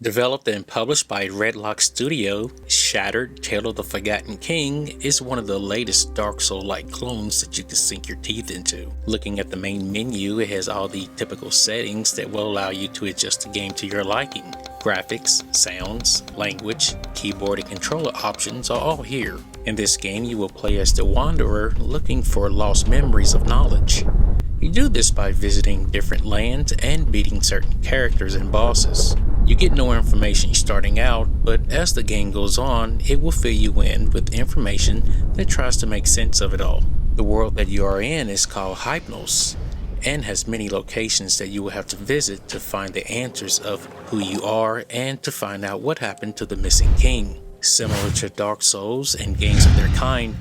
Developed and published by Redlock Studio, Shattered: Tale of the Forgotten King is one of the latest Dark Soul-like clones that you can sink your teeth into. Looking at the main menu, it has all the typical settings that will allow you to adjust the game to your liking. Graphics, sounds, language, keyboard and controller options are all here. In this game, you will play as the Wanderer looking for lost memories of knowledge. You do this by visiting different lands and beating certain characters and bosses. You get no information starting out, but as the game goes on, it will fill you in with information that tries to make sense of it all. The world that you are in is called Hypnos, and has many locations that you will have to visit to find the answers of who you are and to find out what happened to the missing king. Similar to Dark Souls and games of their kind,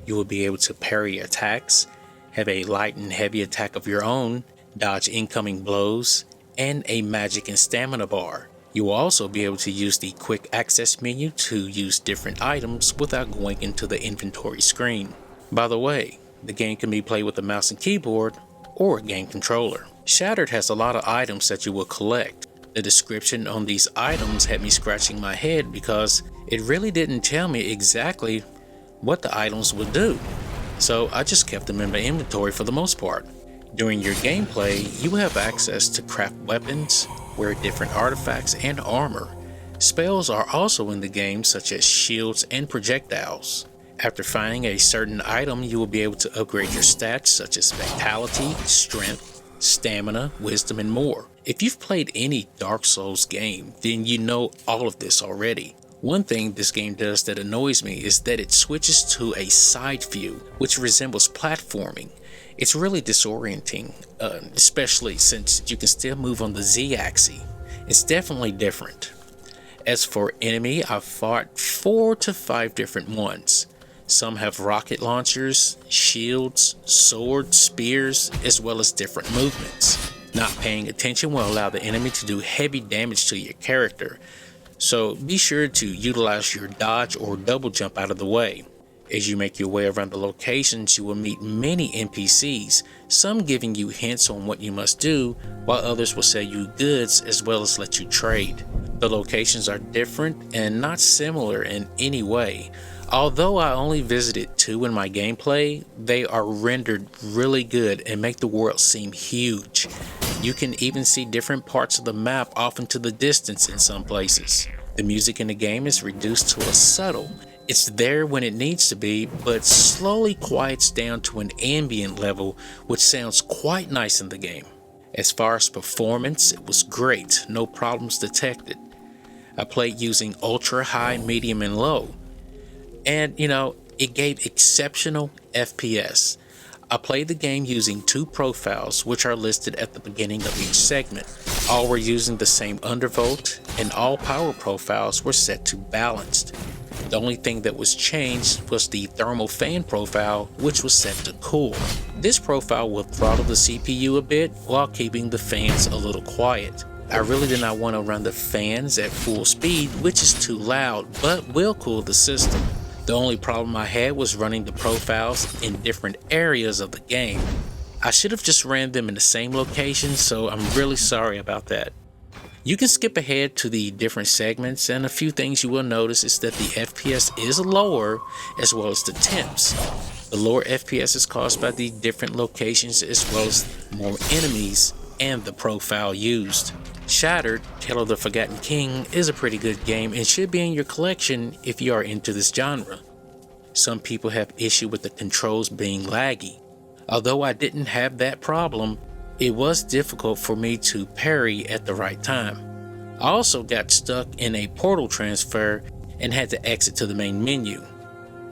you will be able to parry attacks, have a light and heavy attack of your own, dodge incoming blows, and a magic and stamina bar. You will also be able to use the quick access menu to use different items without going into the inventory screen. By the way, the game can be played with a mouse and keyboard or a game controller. Shattered has a lot of items that you will collect. The description on these items had me scratching my head because it really didn't tell me exactly what the items would do. So I just kept them in my inventory for the most part. During your gameplay, you will have access to craft weapons, wear different artifacts and armor. Spells are also in the game, such as shields and projectiles. After finding a certain item, you will be able to upgrade your stats such as vitality, strength, stamina, wisdom, and more. If you've played any Dark Souls game, then you know all of this already. One thing this game does that annoys me is that it switches to a side view, which resembles platforming. It's really disorienting, especially since you can still move on the Z-axis. It's definitely different. As for enemy, I've fought 4 to 5 different ones. Some have rocket launchers, shields, swords, spears, as well as different movements. Not paying attention will allow the enemy to do heavy damage to your character, so be sure to utilize your dodge or double jump out of the way. As you make your way around the locations, you will meet many NPCs, some giving you hints on what you must do, while others will sell you goods as well as let you trade. The locations are different and not similar in any way. Although I only visited 2 in my gameplay, they are rendered really good and make the world seem huge. You can even see different parts of the map off into the distance in some places. The music in the game is reduced to a subtle. It's there when it needs to be, but slowly quiets down to an ambient level, which sounds quite nice in the game. As far as performance, it was great, no problems detected. I played using ultra, high, medium, and low. And it gave exceptional FPS. I played the game using 2 profiles, which are listed at the beginning of each segment. All were using the same undervolt, and all power profiles were set to balanced. The only thing that was changed was the thermal fan profile, which was set to cool. This profile will throttle the CPU a bit while keeping the fans a little quiet. I really did not want to run the fans at full speed, which is too loud, but will cool the system. The only problem I had was running the profiles in different areas of the game. I should have just ran them in the same location, so I'm really sorry about that. You can skip ahead to the different segments, and a few things you will notice is that the FPS is lower as well as the temps. The lower FPS is caused by the different locations as well as more enemies and the profile used. Shattered: Tale of the Forgotten King is a pretty good game and should be in your collection if you are into this genre. Some people have issue with the controls being laggy. Although I didn't have that problem, it was difficult for me to parry at the right time. I also got stuck in a portal transfer and had to exit to the main menu.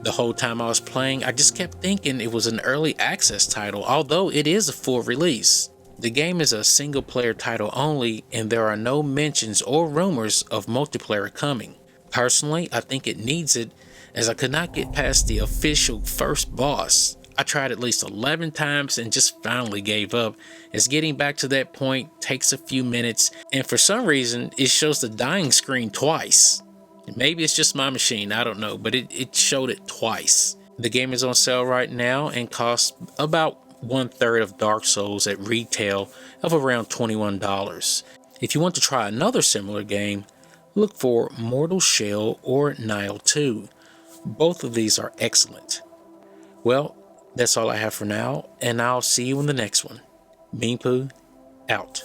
The whole time I was playing, I just kept thinking it was an early access title, although it is a full release. The game is a single player title only, and there are no mentions or rumors of multiplayer coming. Personally, I think it needs it, as I could not get past the official first boss. I tried at least 11 times and just finally gave up, as getting back to that point takes a few minutes, and for some reason it shows the dying screen twice. Maybe it's just my machine, I don't know, but it showed it twice. The game is on sale right now and costs about 1/3 of Dark Souls at retail of around $21. If you want to try another similar game, look for Mortal Shell or Nile 2. Both of these are excellent. Well, that's all I have for now, and I'll see you in the next one. Meanpooh, out.